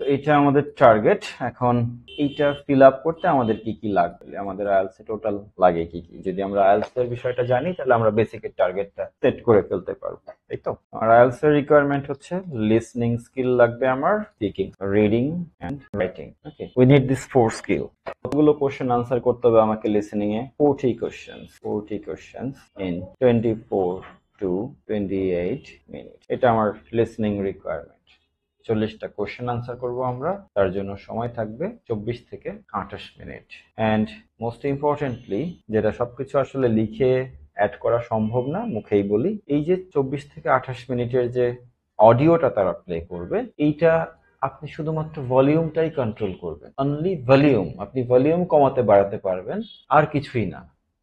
তো এটা আমাদের টার্গেট। এখন এইটা ফিল আপ করতে আমাদের কি কি লাগবে, আমাদের আইএলটিএস এ টোটাল লাগে কি কি, যদি আমরা আইএলটিএস এর বিষয়টা জানি তাহলে আমরা বেসিকের টার্গেটটা সেট করে ফেলতে পারবো, তাই তো। আর আইএলটিএস এর রিকোয়ারমেন্ট হচ্ছে লিসনিং স্কিল লাগবে আমার, speaking, reading and writing. Okay, we need this 4 skill. কতগুলো কোশ্চেন আনসার করতে হবে আমাকে লিসনিং এ? 40 কোশ্চেনস ইন 24 to 28 মিনিট। এটা আমার লিসনিং রিকোয়ারমেন্ট। 40টা কোশ্চেন আনসার করব আমরা, তার জন্য সময় থাকবে 24 থেকে 28 মিনিট। অ্যান্ড মোস্ট ইম্পর্টেন্টলি, যেটা সবকিছু আসলে লিখে অ্যাড করা সম্ভব না, মুখেই বলি, এই যে 24 থেকে 28 মিনিটের যে অডিওটা তারা প্লে করবে, এইটা আপনি শুধুমাত্র ভলিউমটাই কন্ট্রোল করবেন, অনলি ভলিউম। আপনি ভলিউম কমাতে বাড়াতে পারবেন, আর কিছুই না।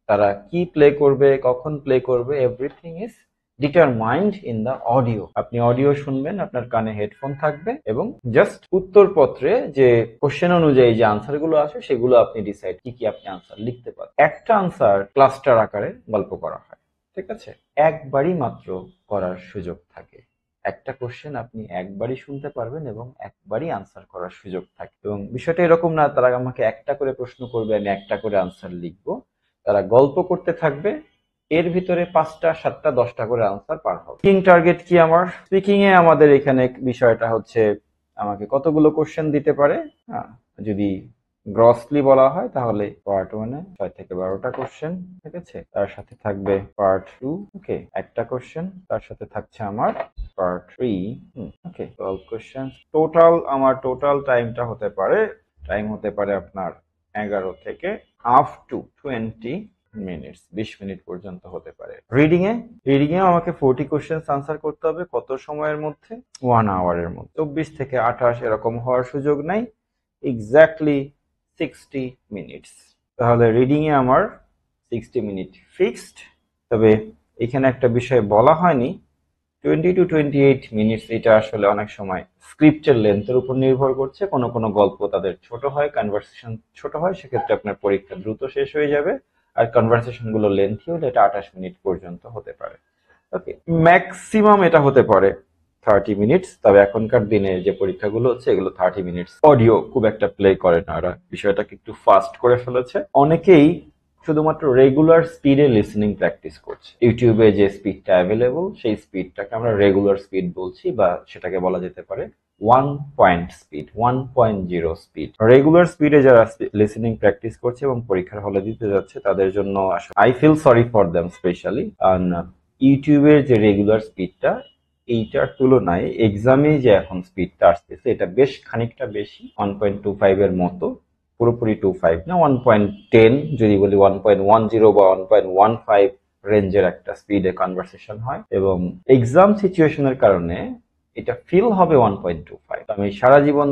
তারা কি প্লে করবে, কখন প্লে করবে, everything is determined in the audio. আপনি অডিও শুনবেন, আপনার কানে হেডফোন থাকবে, এবং জাস্ট উত্তরপত্রে যে কোশ্চেন অনুযায়ী যে আনসারগুলো আসে সেগুলো আপনি ডিসাইড কি কি আপনি আনসার লিখতে পারেন। একটা আনসার ক্লাস্টার আকারে গল্প করা হয়, ঠিক আছে? একবারই মাত্র করার সুযোগ থাকে। একটা কোশ্চেন আপনি একবারই শুনতে পারবেন এবং একবারই আনসার করার সুযোগ থাকে। এবং বিষয়টা এরকম না তারা আমাকে একটা করে প্রশ্ন করবে, আমি একটা করে আনসার লিখবো। তারা গল্প করতে থাকবে, এর ভিতরে 5টা 7টা 10টা করে আনসার পার হবে। স্পিকিং টার্গেট কি আমার? স্পিকিং এ আমাদের এখানে বিষয়টা হচ্ছে আমাকে কতগুলো কোশ্চেন দিতে পারে। হ্যাঁ, যদি গ্রসলি বলা হয় তাহলে পার্ট 1 এ 6 থেকে 12টা কোশ্চেন, ঠিক আছে? তার সাথে থাকবে পার্ট 2, ওকে, একটা কোশ্চেন। তার সাথে থাকছে আমার পার্ট 3, ওকে, 12 কোশ্চেন। টোটাল টাইম হতে পারে আপনার 11 থেকে আপ টু 20 মিনিটস, 20 মিনিট পর্যন্ত হতে পারে। রিডিং এ আমাকে 40 কোশ্চেন আনসার করতে হবে। কত সময়ের মধ্যে? 1 আওয়ারের মধ্যে। 24 থেকে 28 এরকম হওয়ার সুযোগ নাই, এক্স্যাক্টলি 60 মিনিটস। তাহলে রিডিং এ আমার 60 মিনিট ফিক্সড। তবে এখানে একটা বিষয় বলা হয়নি, 20 to 28 মিনিটস, এটা আসলে অনেক সময় স্ক্রিপ্টের লেন্থের উপর নির্ভর করছে। কোনো কোনো গল্প তাদের ছোট হয়, কনভারসেশন ছোট হয়, সেক্ষেত্রে আপনার পরীক্ষা দ্রুত শেষ হয়ে যাবে। আর কনভারসেশন গুলো লেন্থি হলে এটা 28 মিনিট পর্যন্ত হতে পারে। ওকে, ম্যাক্সিমাম এটা হতে পারে 30 মিনিটস। তবে এখনকার দিনে যে পরীক্ষাগুলো হচ্ছে এগুলো 30 মিনিটস অডিও খুব একটা প্লে করে না, ওরা বিষয়টাকে একটু ফাস্ট করে ফেলেছে। অনেকেই শুধুমাত্র রেগুলার স্পিডে লিসনিং প্র্যাকটিস করছে। ইউটিউবে যে স্পিডটা অ্যাভেলেবল সেই স্পিডটাকে আমরা রেগুলার স্পিড বলছি, বা সেটাকে বলা যেতে পারে 1.0 স্পিড। রেগুলার স্পিডে যারা লিসনিং প্র্যাকটিস করছে এবং পরীক্ষার হলে দিতে যাচ্ছে তাদের জন্য I feel sorry for them specially. ইউটিউবের যে রেগুলার স্পিডটা, এইটার তুলনায় এক্সামে যে এখন স্পিডটা আসতেছে এটা বেশ খানিকটা বেশি, 1.25 এর মতো। পুরোপুরি 25 না, 1.10 যদি বলি, 1.10 বা 1.15 রেঞ্জের একটা স্পিডে কনভারসেশন হয়। এবং এক্সাম সিচুয়েশনের কারণে এটা ফিল হবে 1.25। আমি সারা জীবন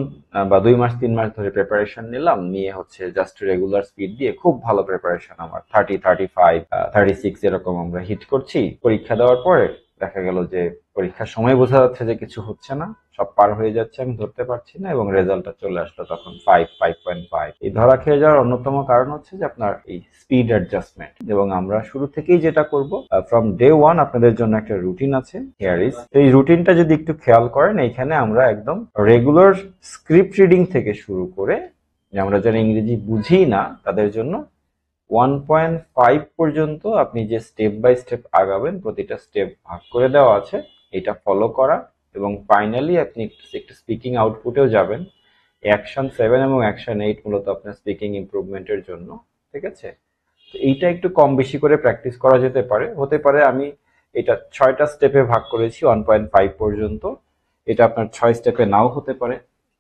বা 2 মাস 3 মাস ধরে প্রিপারেশন নিলাম, নিয়ে হচ্ছে জাস্ট রেগুলার স্পিড দিয়ে খুব ভালো প্রিপারেশন আমার 30, 35, 36 এরকম আমরা হিট করছি। পরীক্ষা দেওয়ার পরে দেখা গেল যে পরীক্ষার সময় বোঝা যাচ্ছে যে কিছু হচ্ছে না, সব পার হয়ে যাচ্ছে, আমি ধরতে পারছি না, এবং রেজাল্টটা চলে আসলো তখন 5, 5.5। এই ধরা খেয়ে যাওয়ার অন্যতম কারণ হচ্ছে যে আপনার এই স্পিড অ্যাডজাস্টমেন্ট। এবং আমরা শুরু থেকেই যেটা করব, ফ্রম ডে 1 আপনাদের জন্য একটা রুটিন আছে, হিয়ার ইজ। এই রুটিনটা যদি একটু খেয়াল করেন, এইখানে আমরা একদম রেগুলার স্ক্রিপ্ট রিডিং থেকে শুরু করে, আমরা যারা ইংরেজি বুঝি না তাদের জন্য 1.5 পর্যন্ত আপনি যে স্টেপ বাই স্টেপ আগাবেন, প্রতিটা স্টেপ ভাগ করে দেওয়া আছে, এটা ফলো করা। এবং ফাইনালি আপনি একটু স্পিকিং আউটপুটেও যাবেন। অ্যাকশন 7 এবং অ্যাকশন 8 মূলত আপনার স্পিকিং ইমপ্রুভমেন্টের জন্য, ঠিক আছে? তো এইটা একটু কম বেশি করে প্র্যাকটিস করা যেতে পারে। হতে পারে আমি এটা 6টা স্টেপে ভাগ করেছি 1.5 পর্যন্ত, এটা আপনার 6 স্টেপে নাও হতে পারে।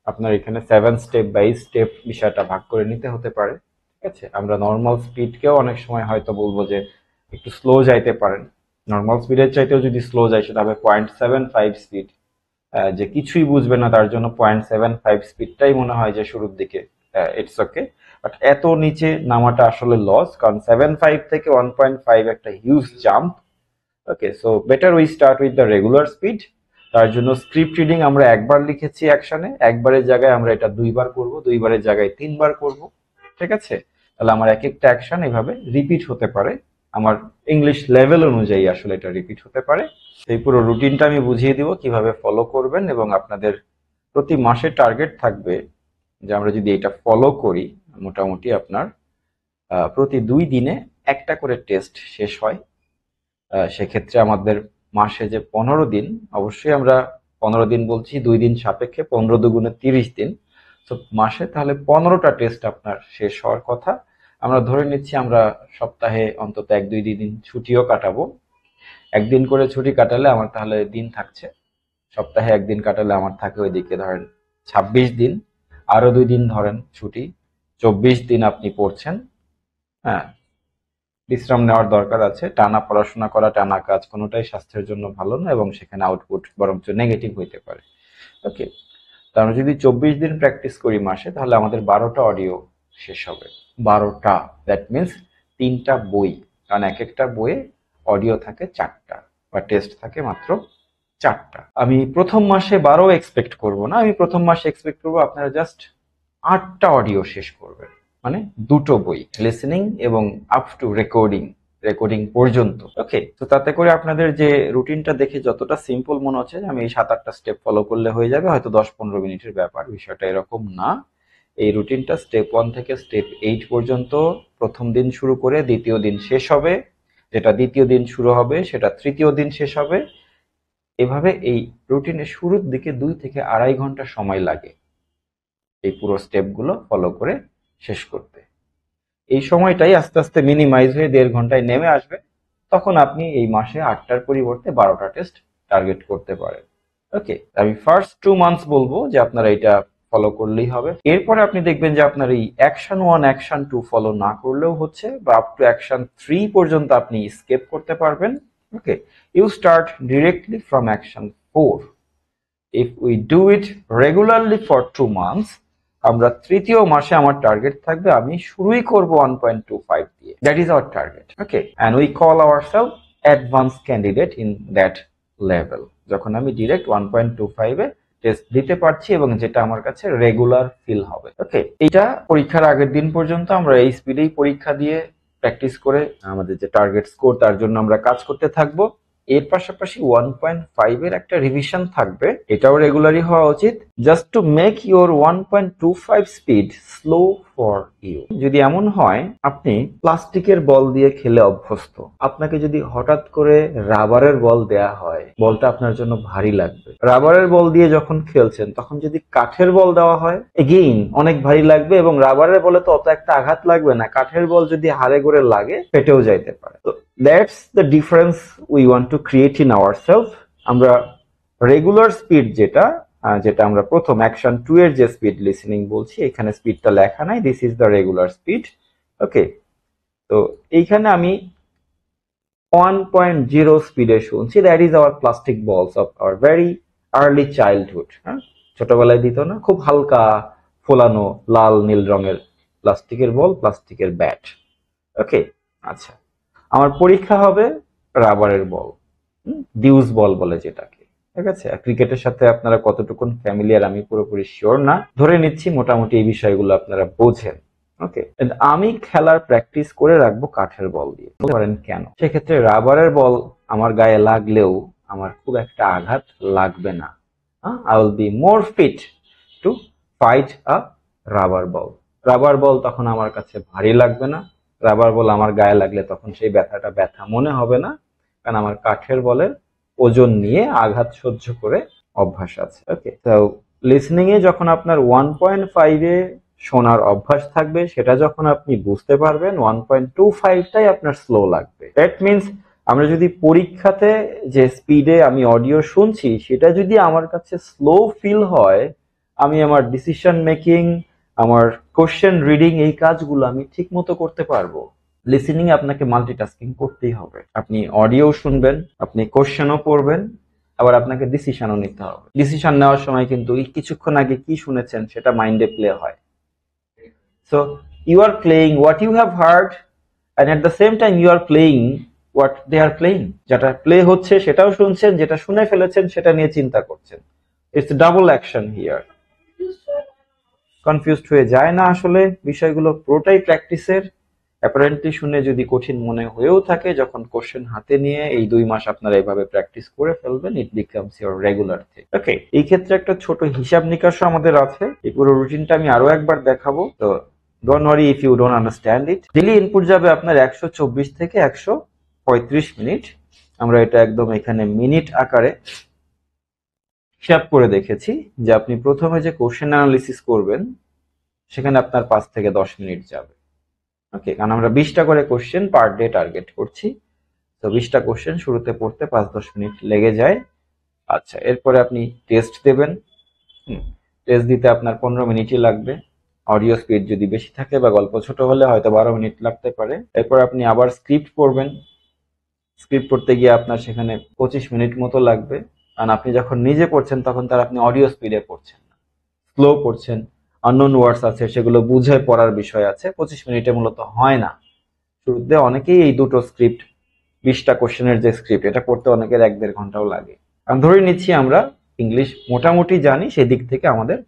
আপনার এখানে 7 স্টেপ বাই স্টেপ বিষয়টা ভাগ করে নিতে হতে পারে, ঠিক আছে? আমরা নর্মাল স্পিডকেও অনেক সময় হয়তো বলবো যে একটু স্লো যাইতে পারেন। নর্মাল স্পিডের চাইতেও যদি স্লো যায় সেটা হবে 0.75 স্পিড। যে কিছুই বুঝবে না তার জন্য 0.75 স্পিডটাই মনে হয় যে শুরুর দিকে ইটস ওকে। বাট এত নিচে নামাটা আসলে লস, কারণ 7.5 থেকে 1.5 একটা huge jump. Okay, so better we start with the regular speed. তার জন্য স্ক্রিপ্ট রিডিং আমরা একবার লিখেছি অ্যাকশনে, একবারের জায়গায় আমরা এটা 2বার করব, 2বারের জায়গায় 3বার করব, ঠিক আছে? তাহলে আমার এক একটা অ্যাকশন এভাবে রিপিট হতে পারে, আমার ইংলিশ লেভেল অনুযায়ী আসলে এটা রিপিট হতে পারে। এই পুরো রুটিনটা আমি বুঝিয়ে দিব কিভাবে ফলো করবেন, এবং আপনাদের প্রতি মাসে টার্গেট থাকবে যে আমরা যদি এটা ফলো করি, মোটামুটি আপনার প্রতি 2 দিনে একটা করে টেস্ট শেষ হয়। সেক্ষেত্রে আমাদের মাসে যে 15 দিন, অবশ্যই আমরা 15 দিন বলছি 2 দিন সাপেক্ষে, 15 দুগুণে 30 দিন। তো মাসে তাহলে 15টা টেস্ট আপনার শেষ হওয়ার কথা। আমরা ধরে নিচ্ছি আমরা সপ্তাহে অন্তত 1-2 দিন ছুটিও কাটাবো। একদিন করে ছুটি কাটালে আমার তাহলে দিন থাকছে, সপ্তাহে একদিন কাটালে আমার থাকে ওইদিকে ধরেন 26 দিন, আরো 2 দিন ধরেন ছুটি, 24 দিন আপনি পড়ছেন। হ্যাঁ, বিশ্রাম নেওয়ার দরকার আছে। টানা পড়াশোনা করা, টানা কাজ কোনোটাই স্বাস্থ্যের জন্য ভালো না, এবং সেখানে আউটপুট বরঞ্চ নেগেটিভ হইতে পারে। ওকে, তো আমরা যদি 24 দিন প্র্যাকটিস করি মাসে, তাহলে আমাদের 12টা অডিও শেষ হবে। 12টা, দ্যাট মিনস 3টা বই, কারণ এক একটা বইয়ে অডিও থাকে 4টা বা টেস্ট থাকে মাত্র 4টা। আমি প্রথম মাসে 12 এক্সপেক্ট করব না, আমি প্রথম মাসে এক্সপেক্ট করবো আপনারা জাস্ট 8টা অডিও শেষ করবেন, মানে 2টো বই, লিসেনিং এবং আপ টু রেকর্ডিং পর্যন্ত। ওকে, তো তাতে করে আপনাদের যে রুটিনটা দেখে যতটা সিম্পল মনে হচ্ছে আমি এই 7-8টা স্টেপ ফলো করলে হয়ে যাবে, হয়তো 10-15 মিনিটের ব্যাপার, বিষয়টা এরকম না। এই রুটিনটা স্টেপ 1 থেকে স্টেপ 8 পর্যন্ত প্রথম দিন শুরু করে দ্বিতীয় দিন শেষ হবে, যেটা দ্বিতীয় দিন শুরু হবে সেটা তৃতীয় দিন শেষ হবে। এভাবে এই রুটিনের শুরুর দিকে 2 থেকে 2.5 ঘন্টা সময় লাগে এই পুরো স্টেপগুলো ফলো করে শেষ করতে। এই সময়টাই আস্তে আস্তে মিনিমাইজ হয়ে 1.5 ঘন্টায় নেমে আসবে, তখন আপনি এই মাসে 8টার পরিবর্তে 12টা টেস্ট টার্গেট করতে পারেন। ওকে, আমি ফার্স্ট 2 মান্থস বলবো যে আপনারা এটা ফলো করলেই হবে। এরপরে আপনি দেখবেন যে আপনার এই অ্যাকশন 1 অ্যাকশন 2 ফলো না করলেও হচ্ছে, বা আপ টু অ্যাকশন 3 পর্যন্ত আপনি স্কিপ করতে পারবেন। Okay, you start directly from action 4। If we do it regularly for 2 months, আমরা তৃতীয় মাসে আমার টার্গেট থাকবে আমি শুরুই করব 1.25 দিয়ে। That is our target. Okay, and we call ourself advance candidate in that level. যখন আমি ডিরেক্ট 1.25 এ টেস্ট দিতে পারছি এবং যেটা আমার কাছে রেগুলার ফিল হবে। ওকে, এটা পরীক্ষার আগের দিন পর্যন্ত আমরা এই স্পিডেই পরীক্ষা দিয়ে প্র্যাকটিস করে আমাদের যে টার্গেট স্কোর তার জন্য আমরা কাজ করতে থাকবো। এর পাশাপাশি 1.5 এর একটা রিভিশন থাকবে, এটাও রেগুলারই হওয়া উচিত, just to make your 1.25 speed slow for you. যদি এমন হয় আপনি প্লাস্টিকের বল দিয়ে খেলে অভ্যস্ত, আপনাকে যদি হঠাৎ করে রাবারের বল দেয়া হয়, বলটা আপনার জন্য ভারী লাগবে। রাবারের বল দিয়ে যখন খেলছেন তখন যদি কাঠের বল দেওয়া হয়, এগেইন অনেক ভারী লাগবে, এবং রাবারের বলে তো অত একটা আঘাত লাগবে না, কাঠের বল যদি হাড়ে গড়ে লাগে ফেটেও যাইতে পারে। তো that's the difference we want to create in ourself. আমরা রেগুলার স্পিড যেটা আমরা প্রথম অ্যাকশন 2 এর যে স্পিড লিসেনিং বলছি, এখানে স্পিডটা লেখা নাই, this is the regular speed. Okay, তো এইখানে আমি 1.0 স্পিডে শুনছি, that is our plastic balls of our very early childhood. হ্যাঁ, ছোটবেলায় দিত না, খুব হালকা ফোলানো লাল নীল রঙের প্লাস্টিকের বল, প্লাস্টিকের ব্যাট। ওকে, আচ্ছা, আমার পরীক্ষা হবে রাবারের বল, ডিউস বল বলে যেটাকে। ঠিক আছে, ক্রিকেটের সাথে আপনারা কতটুকু ফ্যামিলিয়ার আমি পুরোপুরি শিওর না, ধরে নিচ্ছি মোটামুটি এই বিষয়গুলো আপনারা বোঝেন। ওকে, আমি খেলার প্র্যাকটিস করে রাখবো কাঠের বল দিয়ে। বলতে পারেন কেন? সেক্ষেত্রে রাবারের বল আমার গায়ে লাগলেও আমার খুব একটা আঘাত লাগবে না। I will be more fit to fight a rubber ball. Rubber ball তখন আমার কাছে ভারী লাগবে না, রাবার বল আমার গায়ে লাগলে তখন সেই ব্যথাটা ব্যথা মনে হবে না, কারণ আমার কাঠের বলের ওজন নিয়ে আঘাত সহ্য করে অভ্যাস আছে। ওকে, তো লিসনিং এ যখন আপনার 1.5 এ শোনার অভ্যাস থাকবে, সেটা যখন আপনি বুঝতে পারবেন 1.25টাই আপনার স্লো লাগবে। দ্যাট মিনস আমরা যদি পরীক্ষাতে যে স্পিডে আমি অডিও শুনছি সেটা যদি আমার কাছে স্লো ফিল হয়, আমি আমার ডিসিশন মেকিং, আমার কোশ্চেন রিডিং, এই কাজগুলো আমি ঠিক মতো করতে পারবো। লিসেনিং এ আপনাকে মাল্টিটাস্কিং করতেই হবে, আপনি অডিও শুনবেন, আপনি কোশ্চেনও পড়বেন, আবার আপনাকে ডিসিশনও নিতে হবে। ডিসিশন নেওয়ার সময় কিন্তু কিছুক্ষণ আগে কি শুনেছেন সেটা মাইন্ডে প্লে হয়। So you are playing what you have heard, and at the same time you are playing what they are playing. যেটা প্লে হচ্ছে সেটাও শুনছেন, যেটা শুনে ফেলেছেন সেটা নিয়ে চিন্তা করছেন। It's double action here. Confused হয়ে যায় না, আসলে বিষয়গুলো পুরোটাই প্র্যাকটিসের। অ্যাপারেন্টলি শুনে যদি কঠিন মনে হয়েও থাকে, যখন কোশ্চেন হাতে নিয়ে এই 2 মাস আপনারা এভাবে প্র্যাকটিস করে ফেলবেন, it becomes your regular thing. Okay, এই ক্ষেত্রে একটা ছোট হিসাব নিকাশও আমাদের আছে। এই পুরো রুটিনটা আমি আরো একবার দেখাবো, তো don't worry if you don't understand it. Daily input যাবে আপনার 124 থেকে 135 মিনিট। আমরা এটা একদম এখানে মিনিট আকারে হিসাব করে দেখেছি যে আপনি প্রথমে যে কোশ্চেন অ্যানালিসিস করবেন সেখানে আপনার 5 থেকে 10 মিনিট যাবে। ওকে, কারণ আমরা 20টা করে কোশ্চেন পার ডে টার্গেট করছি, তো 20টা কোশ্চেন শুরুতে পড়তে 5-10 মিনিট লেগে যায়। আচ্ছা, এরপরে আপনি টেস্ট দেবেন। টেস্ট দিতে আপনার 15 মিনিটই লাগবে। অডিও স্পিড যদি বেশি থাকে বা গল্প ছোট হলে হয়তো 12 মিনিট লাগতে পারে। এরপর আপনি আবার স্ক্রিপ্ট পড়বেন। স্ক্রিপ্ট পড়তে গিয়ে আপনার সেখানে 25 মিনিট মতো লাগবে, কারণ আপনি যখন নিজে পড়ছেন তখন তার আপনি অডিও স্পিডে পড়ছেন না, স্লো পড়ছেন, আননোন ওয়ার্ডস আছে সেগুলো বুঝে পড়ার বিষয় আছে। 25 মিনিটে মূলত হয় না। শুরুতে অনেকেই এই দুটো স্ক্রিপ্ট, 20টা কোশ্চেনের যে স্ক্রিপ্ট, এটা পড়তে অনেকের 1-1.5 ঘন্টাও লাগে। আমি ধরে নিচ্ছি আমরা ইংলিশ মোটামুটি জানি, সেদিক থেকে আমাদের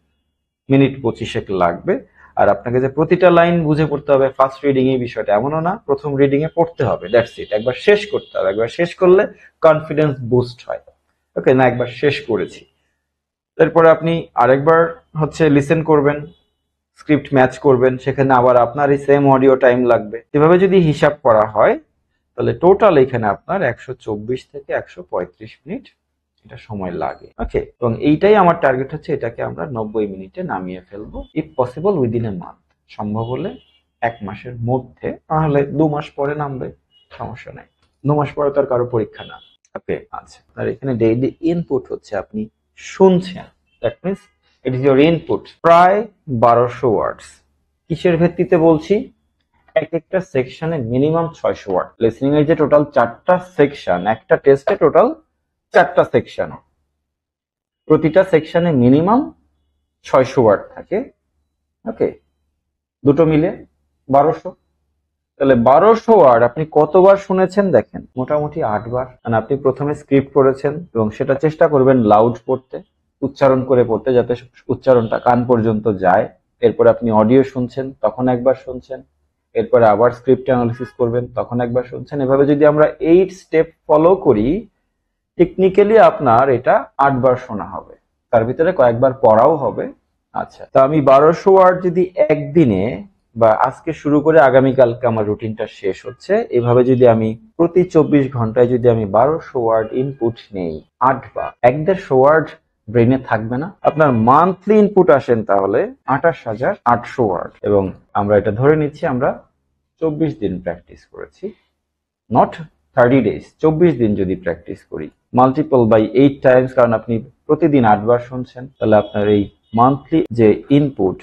মিনিট 25 লাগবে। আর আপনাকে যে প্রতিটা লাইন বুঝে পড়তে হবে ফার্স্ট রিডিং এই বিষয়টা এমনও না, প্রথম রিডিং এ পড়তে হবে, দ্যাটস ইট। একবার শেষ করতে হবে, একবার শেষ করলে কনফিডেন্স বুস্ট হয়। ওকে, না একবার শেষ করেছি, তারপরে আপনি আরেকবার লিসেন করবেন, স্ক্রিপ্ট ম্যাচ করবেন, সেখানে আবার আপনারই সেম অডিও টাইম লাগবে। এভাবে যদি হিসাব করা হয় তাহলে টোটাল এখানে আপনার 124 থেকে 135 মিনিট এটা সময় লাগে। ওকে, এবং এইটাই আমার টার্গেট হচ্ছে, এটাকে আমরা 90 মিনিটে নামিয়ে ফেলবো, if possible within a month, সম্ভব হলে 1 মাসের মধ্যে, তাহলে 2 মাস পরে নামবে, সমস্যা নাই। 2 মাস পরে তো আর কারো পরীক্ষা না। ওকে, আচ্ছা, আর এখানে ডেইলি ইনপুট হচ্ছে আপনি শুনছেন, that means it is your input, প্রায় 1200 ওয়ার্ডস। কিসের ভিত্তিতে বলছি? এক একটা সেকশনে মিনিমাম 600 ওয়ার্ড। লিসনিং এর যে টোটাল 4টা সেকশন, একটা টেস্টে টোটাল 4টা সেকশন, প্রতিটা সেকশনে মিনিমাম 600 ওয়ার্ড থাকে। ওকে, দুটো মিলে 1200। তাহলে 1200 ওয়ার্ড আপনি কতবার শুনেছেন দেখেন, মোটামুটি 8 বার। কারণ আপনি প্রথমে স্ক্রিপ্ট পড়েছেন এবং সেটা চেষ্টা করবেন লাউড পড়তে, উচ্চারণ করে পড়তে, যাতে উচ্চারণটা কান পর্যন্ত যায়। এরপর আপনি অডিও শুনছেন, তখন একবার শুনছেন, এরপরে আবার স্ক্রিপ্ট অ্যানালিসিস করবেন, তখন একবার শুনছেন। এভাবে যদি আমরা 8 স্টেপ ফলো করি, টেকনিক্যালি আপনার এটা 8 বার শোনা হবে, তার ভিতরে কয়েকবার পড়াও হবে। আচ্ছা, তো আমি 1200 ওয়ার্ড যদি একদিনে বা আজকে শুরু করে আগামীকালকে আমার রুটিনটা শেষ হচ্ছে, এভাবে যদি আমি প্রতি 24 ঘন্টায় যদি আমি 1200 ওয়ার্ড ইনপুট নেই 8 বার, 150 ওয়ার্ড ব্রেনে থাকবে না? আপনার মান্থলি ইনপুট আসেন তাহলে 28,800 ওয়ার্ড, এবং আমরা এটা ধরে নিচ্ছি আমরা 24 দিন প্র্যাকটিস করেছি, নট 30 ডেজ, 24 দিন যদি প্র্যাকটিস করি, মাল্টিপল বাই 8 টাইমস, কারণ আপনি প্রতিদিন 8 বার শুনছেন, তাহলে আপনার এই মান্থলি যে ইনপুট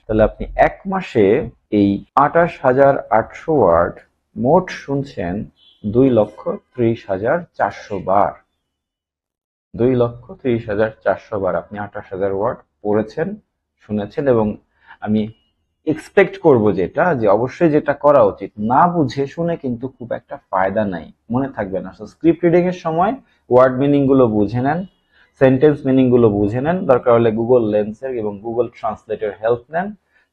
তাহলে আপনি 1 মাসে এই 28,800 ওয়ার্ড মোট শুনছেন 2,30,400 বার। 2,30,400 বার আপনি 28,000 ওয়ার্ড পড়েছেন, শুনেছেন। এবং আমি এক্সপেক্ট করব যেটা, যে অবশ্যই যেটা করা উচিত, না বুঝে শুনে কিন্তু খুব একটা ফায়দা নাই, মনে থাকবে না। সো স্ক্রিপ্ট রিডিং এর সময় ওয়ার্ড মিনিং গুলো বুঝে নেন, সেন্টেন্স মিনিং গুলো বুঝে নেন, দরকার হলে গুগল লেন্সের এবং গুগল ট্রান্সলেটের হেল্প নেন।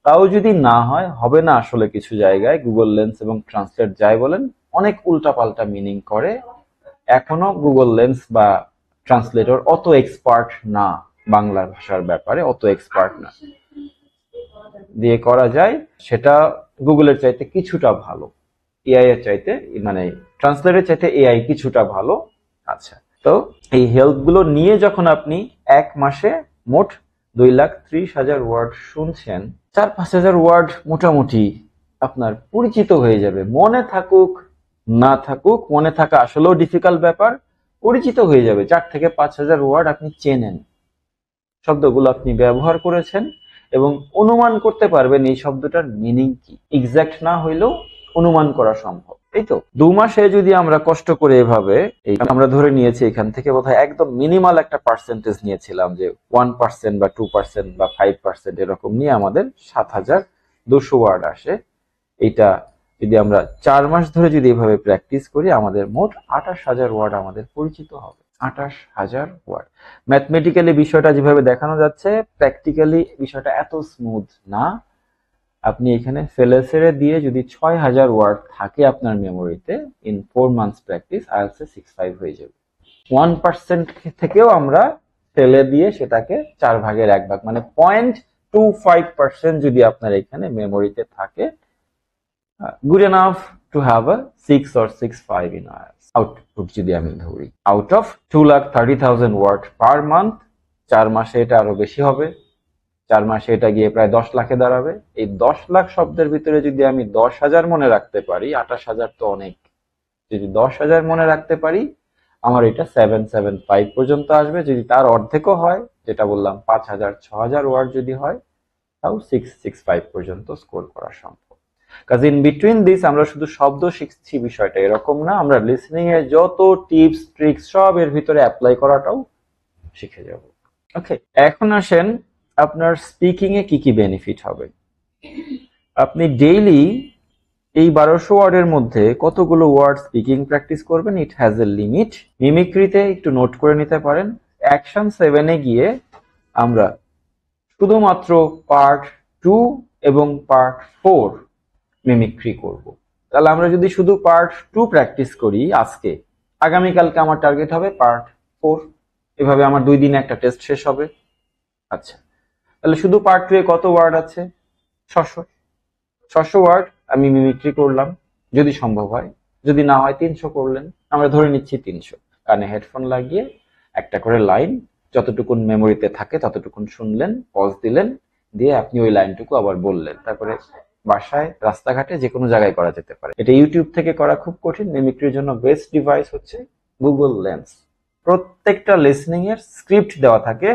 তাও যদি না হয়, হবে না আসলে, কিছু জায়গায় গুগল লেন্স এবং ট্রান্সলেট যাই বলেন অনেক উল্টাপাল্টা মিনিং করে। এখনো গুগল লেন্স বা ট্রান্সলেটর অত এক্সপার্ট না, বাংলা ভাষার ব্যাপারে অত এক্সপার্ট না, দিয়ে করা যায় সেটা গুগলের চাইতে কিছুটা ভালো, এআই এর চাইতে, মানে ট্রান্সলেটের চাইতে এআই কিছুটা ভালো। আচ্ছা, তো এই হেল্প গুলো নিয়ে যখন আপনি 1 মাসে মোট 2,30,000 ওয়ার্ড শুনছেন, 4-5 হাজার ওয়ার্ড মোটামুটি আপনার পরিচিত হয়ে যাবে। মনে থাকুক না থাকুক, মনে থাকা আসলেও ডিফিকাল্ট ব্যাপার, পরিচিত হয়ে যাবে। 4 থেকে 5 হাজার ওয়ার্ড আপনি চেনেন, শব্দগুলো আপনি ব্যবহার করেছেন এবং অনুমান করতে পারবেন এই শব্দটার মিনিং কি। এক্সাক্ট না হইলেও অনুমান করা সম্ভব। এই তো 2 মাসে যদি আমরা কষ্ট করে এভাবে, আমরা ধরে নিয়েছি এখান থেকে বোধহয় একদম মিনিমাল একটা পার্সেন্টেজ নিয়েছিলাম, যে 1% বা 2% বা 5% এরকম নিয়ে আমাদের 7,200 ওয়ার্ড আসে। এইটা যদি আমরা 4 মাস ধরে যদি এভাবে প্র্যাকটিস করি, আমাদের মোট 28,000 ওয়ার্ড আমাদের পরিচিত হবে। 28,000 ওয়ার্ড। ম্যাথমেটিক্যালি বিষয়টা যেভাবে দেখানো যাচ্ছে, প্র্যাকটিক্যালি বিষয়টা এত স্মুথ না। আপনি এখানে ফেলেসেরে দিয়ে যদি 6000 ওয়ার্ড থাকে আপনার মেমোরিতে, ইন 4 মান্থস প্র্যাকটিস আইএলটিএস এ 6.5 হয়ে যাবে। 1% থেকেও আমরা ফেলে দিয়ে সেটাকে 4 ভাগের 1 ভাগ মানে 0.25% যদি আপনার এখানে মেমোরিতে থাকে, good enough to have a 6 or 6.5 in IELTS output যদি আমি ধরি। Out of 2,30,000 word per month, 4 মাসে এটা আরো বেশি হবে, 4 মাসে এটা গিয়ে প্রায় 10 লাখে দাঁড়াবে। এই 10 লাখ শব্দের ভিতরে যদি আমি 10,000 মনে রাখতে পারি, 28,000 তো অনেক, যদি 10,000 মনে রাখতে পারি আমার এটা 775 পর্যন্ত আসবে। যদি তার অর্ধেকও হয়, যেটা বললাম 5,000 6,000 ওয়ার্ড যদি হয়, তাও 665 পর্যন্ত স্কোর করা সম্ভব। কাজ ইন বিটুইন দিস আমরা শুধু শব্দ শিখছি বিষয়টা এরকম না, আমরা লিসনিং এর যত টিপস ট্রিক্স সব এর ভিতরে অ্যাপ্লাই করাটাও শিখে যাব। ওকে, এখন আসেন আপনার স্পিকিং এ কি কি বেনিফিট হবে। আপনি ডেইলি এই 1200 ওয়ার্ডের মধ্যে কতগুলো ওয়ার্ড স্পিকিং প্র্যাকটিস করবেন, ইট হ্যাজ এ লিমিট। মিমিক্রিতে একটু নোট করে নিতে পারেন। অ্যাকশন 7 এ গিয়ে আমরা শুধুমাত্র পার্ট 2 এবং পার্ট 4 মিমিক্রি করব। তাহলে আমরা যদি শুধু পার্ট 2 প্র্যাকটিস করি আজকে, আগামীকালকে আমার টার্গেট হবে পার্ট 4, এভাবে আমার 2 দিনে একটা টেস্ট শেষ হবে। আচ্ছা, তাহলে শুধু পার্ট 2 এ কত ওয়ার্ড আছে? 600 ওয়ার্ড আমি মিমিক্রি করলাম যদি সম্ভব হয়, যদি না হয় 300 করলেন, আমরা ধরে নিচ্ছি 300। কানে হেডফোন লাগিয়ে একটা করে লাইন যতটুকুন মেমোরিতে থাকে ততটুকুন শুনলেন, পজ দিলেন, দিয়ে আপনি ওই লাইনটুকু আবার বললেন। তারপরে বাসায়, রাস্তাঘাটে, যে কোনো জায়গায় করা যেতে পারে। এটা ইউটিউব থেকে করা খুব কঠিন। মিমিক্রির জন্য বেস্ট ডিভাইস হচ্ছে গুগল লেন্স। প্রত্যেকটা লিসনিং এর স্ক্রিপ্ট দেওয়া থাকে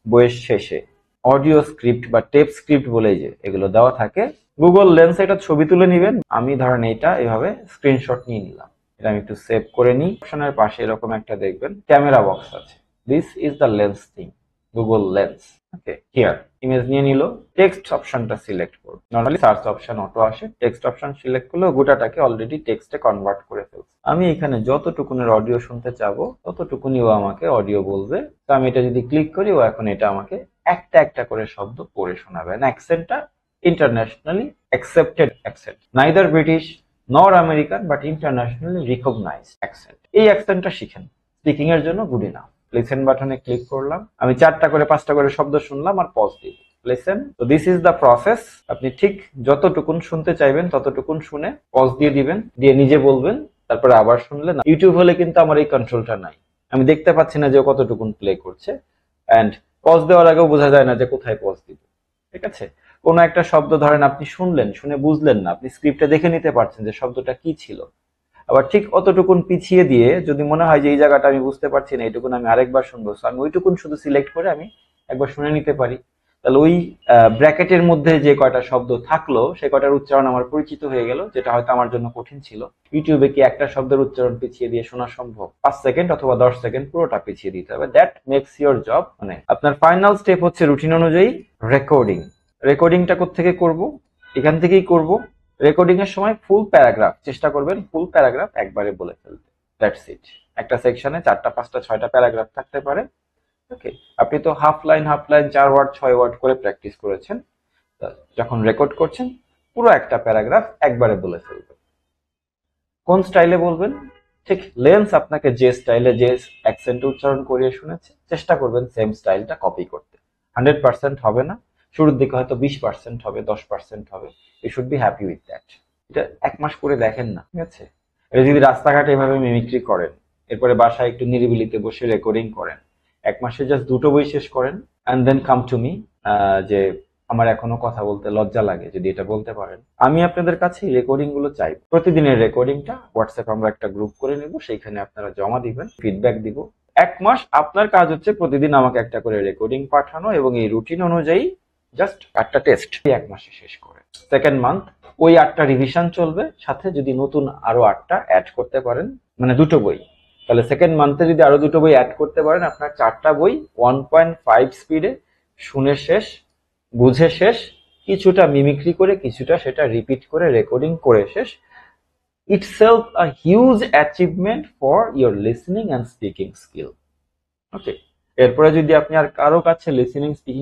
বইয়ের শেষে, অডিও স্ক্রিপ্ট বা টেপ স্ক্রিপ্ট বলে যে এগুলো দেওয়া থাকে। গুগল লেন্স এটা ছবি তুলে নিবেন। আমি ধরেন এইটা এভাবে স্ক্রিনশট নিয়ে নিলাম, এটা আমি একটু সেভ করে নিই। অপশনের পাশে এরকম একটা দেখবেন ক্যামেরা বক্স আছে, this is the lens thing, Google lens. Okay, here image নিয়ে নিল, টেক্সট অপশনটা সিলেক্ট করব। নরমালি সার্চ অপশন অটো আসে, টেক্সট অপশন সিলেক্ট করলে গোটাটাকে অলরেডি টেক্সটে কনভার্ট করে ফেলছে। আমি এখানে যতটুকুনের অডিও শুনতে চাবো ততটুকুনি ও আমাকে অডিও বলবে। তো আমি এটা যদি ক্লিক করি, ও এখন এটা আমাকে একটা একটা করে শব্দ পড়ে শোনাবে। অ্যাকসেন্টটা internationally accepted accent, neither British nor American but internationally recognised accent. এই অ্যাকসেন্টটা শিখেন, স্পিকিং এর জন্য গুড ইনাফ। লিসেন বাটনে ক্লিক করলাম, আমি 4টা করে 5টা করে শব্দ শুনলাম আর পজ দিই। লিসেন, তো দিস ইজ দ্য প্রসেস। আপনি ঠিক যতটুকুন শুনতে চাইবেন ততটুকুন শুনে পজ দিয়ে দিবেন, দিয়ে নিজে বলবেন, তারপরে আবার শুনলেন। ইউটিউব হলে কিন্তু আমার এই কন্ট্রোলটা নাই, আমি দেখতে পাচ্ছি না যে ও কতটুকুন প্লে করছে, এন্ড পজ দেওয়ার আগেও বোঝা যায় না যে কোথায় পজ দিব। ঠিক আছে, কোনো একটা শব্দ ধরেন আপনি শুনলেন, শুনে বুঝলেন না, আপনি স্ক্রিপ্টে দেখে নিতে পারছেন যে শব্দটা কি ছিল। আবার ঠিক অতটুকুন পিছিয়ে দিয়ে যদি মনে হয় যে এই জায়গাটা আমি বুঝতে পারছি না, এইটুকুন আমি আরেকবার শুনবো, আমি ওইটুকুন শুধু সিলেক্ট করে আমি একবার শুনে নিতে পারি। তাহলে ওই ব্র্যাকেটের মধ্যে যে কয়টা শব্দ থাকলো সে কয়টার উচ্চারণ আমার পরিচিত হয়ে গেল, যেটা হয়তো আমার জন্য কঠিন ছিল। ইউটিউবে কি একটা শব্দের উচ্চারণ পিছিয়ে দিয়ে শোনা সম্ভব? 5 সেকেন্ড অথবা 10 সেকেন্ড পুরোটা পিছিয়ে দিতে হবে। That makes your job. মানে আপনার ফাইনাল স্টেপ হচ্ছে রুটিন অনুযায়ী রেকর্ডিং। রেকর্ডিংটা কোত্থেকে করব? এখান থেকেই করব। রেকর্ডিং এর সময় ফুল প্যারাগ্রাফ চেষ্টা করবেন, ফুল প্যারাগ্রাফ একবারে বলে ফেলতে। That's it. একটা সেকশনে 4টা 5টা 6টা প্যারাগ্রাফ থাকতে পারে। ওকে, আপনি তো হাফ লাইন 4 ওয়ার্ড 6 ওয়ার্ড করে প্র্যাকটিস করেছেন, যখন রেকর্ড করছেন পুরো একটা প্যারাগ্রাফ একবারে বলে ফেলবেন। কোন স্টাইলে বলবেন? ঠিক লেন্স আপনাকে যে স্টাইলে, যে অ্যাকসেন্টে উচ্চারণ করিয়ে শুনেছে, চেষ্টা করবেন সেম স্টাইলটা কপি করতে। 100% হবে না, শুরুর দিকে হয়তো 20% হবে, 10% হবে। You should be happy with that. এটা 1 মাস করে দেখেন না, ঠিক আছে? এটা যদি রাস্তাঘাটে এভাবে মিমিক্রি করেন, এরপরে বাসায় একটু নিরিবিলিতে বসে রেকর্ডিং করেন, 1 মাসে জাস্ট 2টো বই শেষ করেন, and then come to me যে আমার এখনো কথা বলতে লজ্জা লাগে, যদি এটা বলতে পারেন। আমি আপনাদের কাছে রেকর্ডিং গুলো চাই। প্রতিদিনের রেকর্ডিংটা হোয়াটসঅ্যাপ আমরা একটা গ্রুপ করে নেব, সেইখানে আপনারা জমা দিবেন, ফিডব্যাক দিব। 1 মাস আপনার কাজ হচ্ছে প্রতিদিন আমাকে একটা করে রেকর্ডিং পাঠানো, এবং এই রুটিন অনুযায়ী জাস্ট 8টা টেস্ট 1 মাসে শেষ করে। সেকেন্ড মান্থ ওই 8টা রিভিশন চলবে, সাথে যদি নতুন আরো 8টা অ্যাড করতে পারেন, মানে 2টো বই, তাহলে সেকেন্ড মান্থে যদি আরো 2টো বই অ্যাড করতে পারেন, আপনার 4টা বই 1.5 স্পিডে শুনে শেষ, বুঝে শেষ, কিছুটা মিমিক্রি করে, কিছুটা সেটা রিপিট করে রেকর্ডিং করে শেষ। itself a huge achievement for your listening and speaking skill. ওকে, এরপরে যদি আপনি আর কারো কাছে লিসেনিং স্পিকিং